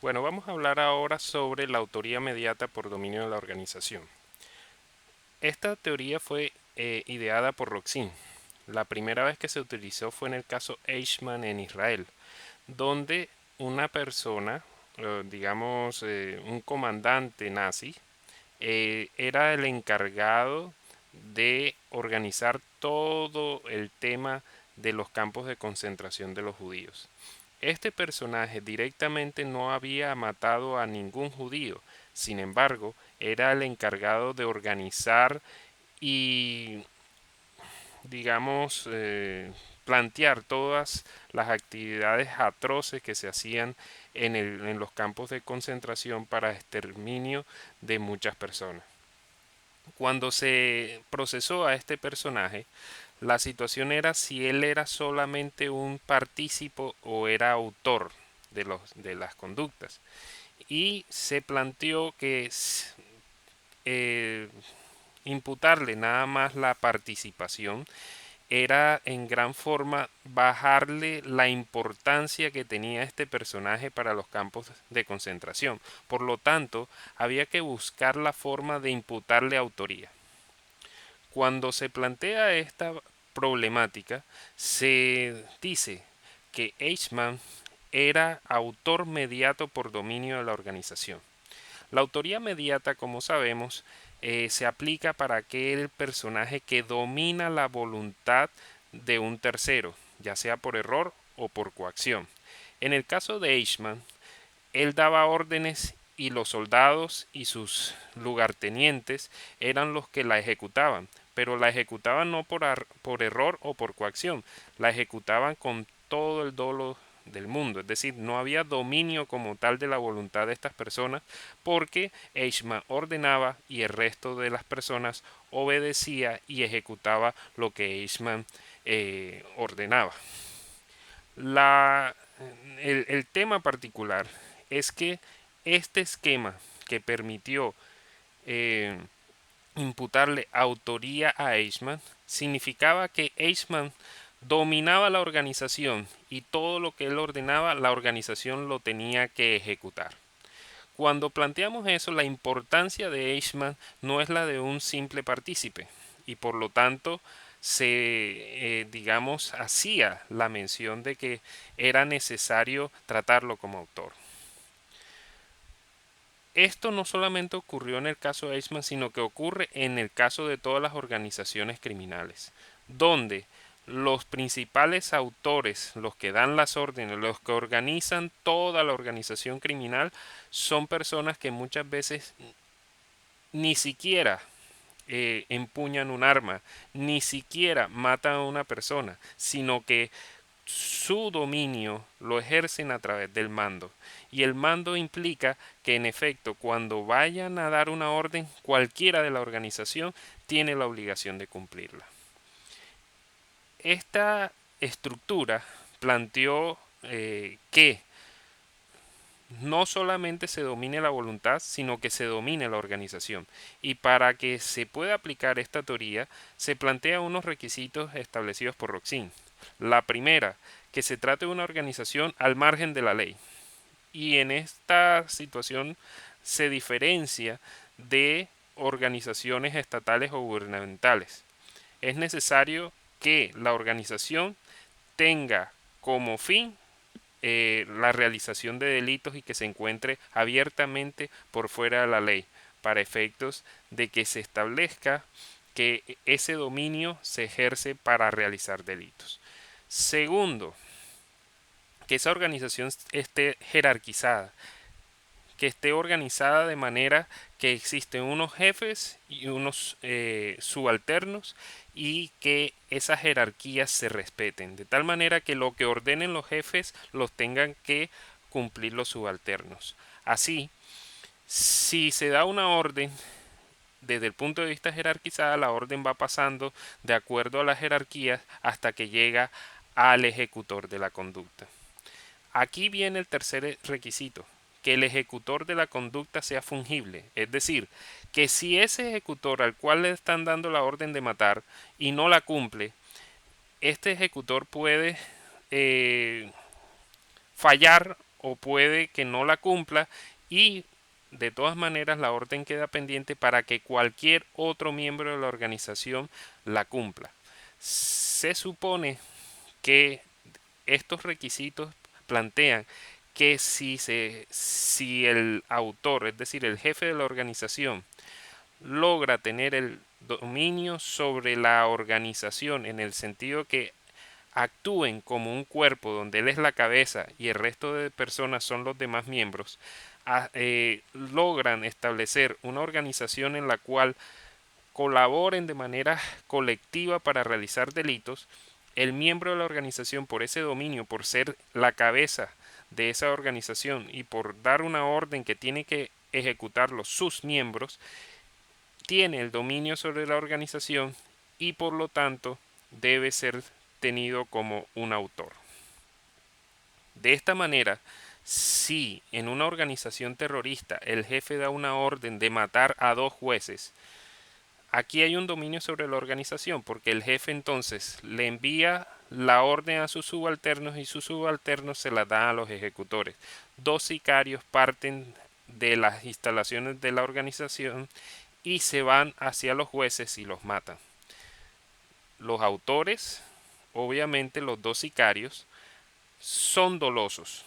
Bueno, vamos a hablar ahora sobre la autoría mediata por dominio de la organización. Esta teoría fue ideada por Roxin. La primera vez que se utilizó fue en el caso Eichmann en Israel, donde una persona, un comandante nazi, era el encargado de organizar todo el tema de los campos de concentración de los judíos. Este personaje directamente no había matado a ningún judío, sin embargo, era el encargado de organizar y, digamos, plantear todas las actividades atroces que se hacían en los campos de concentración para exterminio de muchas personas. Cuando se procesó a este personaje, la situación era si él era solamente un partícipo o era autor de las conductas. Y se planteó que eh, imputarle nada más la participación era en gran forma bajarle la importancia que tenía este personaje para los campos de concentración. Por lo tanto, había que buscar la forma de imputarle autoría. Cuando se plantea esta problemática, se dice que Eichmann era autor mediato por dominio de la organización. La autoría mediata, como sabemos, se aplica para aquel personaje que domina la voluntad de un tercero, ya sea por error o por coacción. En el caso de Eichmann, él daba órdenes y los soldados y sus lugartenientes eran los que la ejecutaban, pero la ejecutaban no por error o por coacción, la ejecutaban con todo el dolo del mundo, es decir, no había dominio como tal de la voluntad de estas personas porque Eichmann ordenaba y el resto de las personas obedecía y ejecutaba lo que Eichmann ordenaba. La, el tema particular es que este esquema que permitió eh, imputarle autoría a Eichmann significaba que Eichmann dominaba la organización y todo lo que él ordenaba la organización lo tenía que ejecutar. Cuando planteamos eso, la importancia de Eichmann no es la de un simple partícipe y por lo tanto digamos, hacía la mención de que era necesario tratarlo como autor. Esto no solamente ocurrió en el caso de Eichmann, sino que ocurre en el caso de todas las organizaciones criminales, donde los principales autores, los que dan las órdenes, los que organizan toda la organización criminal, son personas que muchas veces ni siquiera empuñan un arma, ni siquiera matan a una persona, sino que su dominio lo ejercen a través del mando. Y el mando implica que en efecto cuando vayan a dar una orden, cualquiera de la organización tiene la obligación de cumplirla. Esta estructura planteó que no solamente se domine la voluntad, sino que se domine la organización. Y para que se pueda aplicar esta teoría, se plantea unos requisitos establecidos por Roxin. La primera, que se trate de una organización al margen de la ley. Y en esta situación se diferencia de organizaciones estatales o gubernamentales. Es necesario que la organización tenga como fin la realización de delitos y que se encuentre abiertamente por fuera de la ley, para efectos de que se establezca que ese dominio se ejerce para realizar delitos. Segundo, que esa organización esté jerarquizada, que esté organizada de manera que existen unos jefes y unos subalternos y que esas jerarquías se respeten, de tal manera que lo que ordenen los jefes los tengan que cumplir los subalternos. Así, si se da una orden desde el punto de vista jerarquizada, la orden va pasando de acuerdo a las jerarquías hasta que llega al ejecutor de la conducta. Aquí viene el tercer requisito, que el ejecutor de la conducta sea fungible, es decir, que si ese ejecutor al cual le están dando la orden de matar y no la cumple, este ejecutor puede fallar o puede que no la cumpla y de todas maneras la orden queda pendiente para que cualquier otro miembro de la organización la cumpla. Se supone que estos requisitos plantean que si el autor, es decir, el jefe de la organización, logra tener el dominio sobre la organización en el sentido que actúen como un cuerpo donde él es la cabeza y el resto de personas son los demás miembros, logran establecer una organización en la cual colaboren de manera colectiva para realizar delitos, el miembro de la organización por ese dominio, por ser la cabeza de esa organización y por dar una orden que tiene que ejecutarlo sus miembros, tiene el dominio sobre la organización y por lo tanto debe ser tenido como un autor. De esta manera, si en una organización terrorista el jefe da una orden de matar a 2 jueces, aquí hay un dominio sobre la organización porque el jefe entonces le envía la orden a sus subalternos y sus subalternos se la dan a los ejecutores. 2 sicarios parten de las instalaciones de la organización y se van hacia los jueces y los matan. Los autores, obviamente los 2 sicarios, son dolosos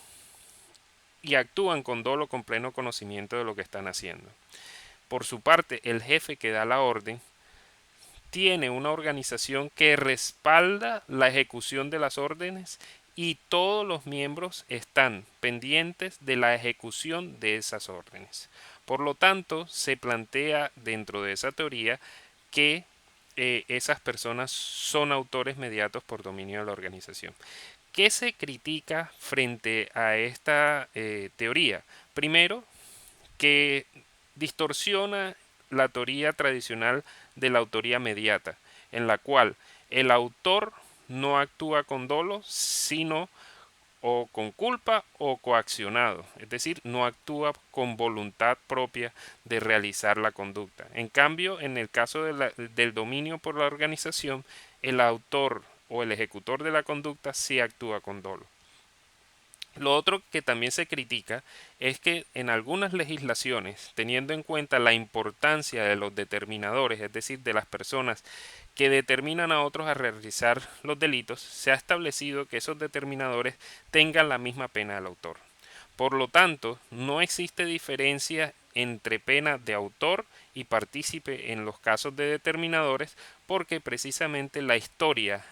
y actúan con dolo con pleno conocimiento de lo que están haciendo. Por su parte, el jefe que da la orden tiene una organización que respalda la ejecución de las órdenes y todos los miembros están pendientes de la ejecución de esas órdenes. Por lo tanto, se plantea dentro de esa teoría que esas personas son autores mediatos por dominio de la organización. ¿Qué se critica frente a esta teoría? Primero, que distorsiona la teoría tradicional de la autoría mediata, en la cual el autor no actúa con dolo, sino o con culpa o coaccionado, es decir, no actúa con voluntad propia de realizar la conducta. En cambio, en el caso del dominio por la organización, el autor o el ejecutor de la conducta sí actúa con dolo. Lo otro que también se critica es que en algunas legislaciones, teniendo en cuenta la importancia de los determinadores, es decir, de las personas que determinan a otros a realizar los delitos, se ha establecido que esos determinadores tengan la misma pena del autor. Por lo tanto, no existe diferencia entre pena de autor y partícipe en los casos de determinadores, porque precisamente la historia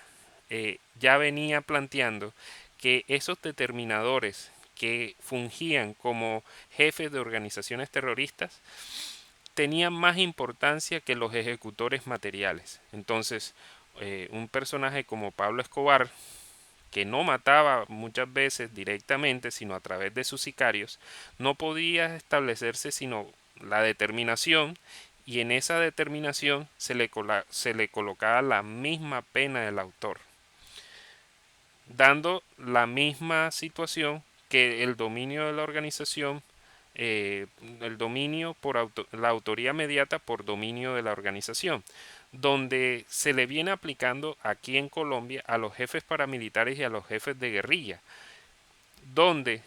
ya venía planteando que esos determinadores que fungían como jefes de organizaciones terroristas tenían más importancia que los ejecutores materiales. Entonces, un personaje como Pablo Escobar, que no mataba muchas veces directamente, sino a través de sus sicarios, no podía establecerse sino la determinación, y en esa determinación se le colocaba la misma pena del autor, dando la misma situación que el dominio de la organización, el dominio por la autoría mediata por dominio de la organización, donde se le viene aplicando aquí en Colombia a los jefes paramilitares y a los jefes de guerrilla, donde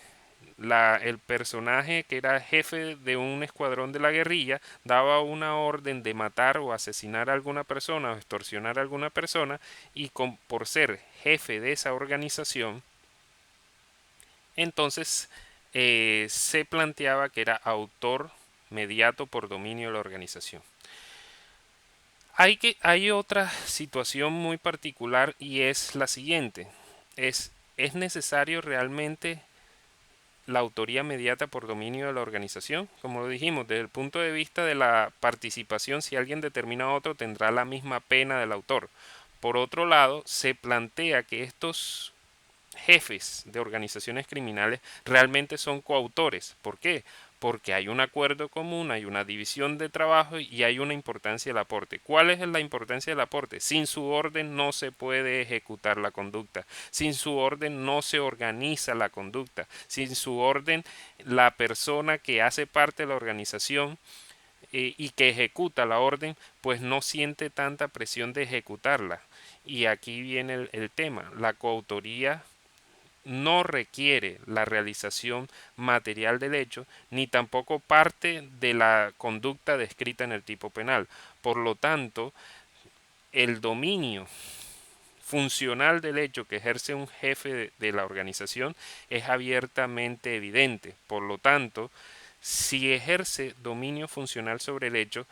el personaje que era jefe de un escuadrón de la guerrilla daba una orden de matar o asesinar a alguna persona o extorsionar a alguna persona y por ser jefe de esa organización, entonces se planteaba que era autor mediato por dominio de la organización. Hay otra situación muy particular y es la siguiente. ¿Es necesario realmente la autoría mediata por dominio de la organización? Como lo dijimos, desde el punto de vista de la participación, si alguien determina a otro, tendrá la misma pena del autor. Por otro lado, se plantea que estos jefes de organizaciones criminales realmente son coautores. ¿Por qué? Porque hay un acuerdo común, hay una división de trabajo y hay una importancia del aporte. ¿Cuál es la importancia del aporte? Sin su orden no se puede ejecutar la conducta. Sin su orden no se organiza la conducta. Sin su orden, la persona que hace parte de la organización y que ejecuta la orden, pues no siente tanta presión de ejecutarla. Y aquí viene el tema. La coautoría no requiere la realización material del hecho, ni tampoco parte de la conducta descrita en el tipo penal. Por lo tanto, el dominio funcional del hecho que ejerce un jefe de la organización es abiertamente evidente. Por lo tanto, si ejerce dominio funcional sobre el hecho,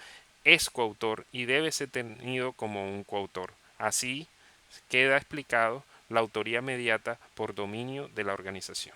es coautor y debe ser tenido como un coautor. Así queda explicado la autoría mediata por dominio de la organización.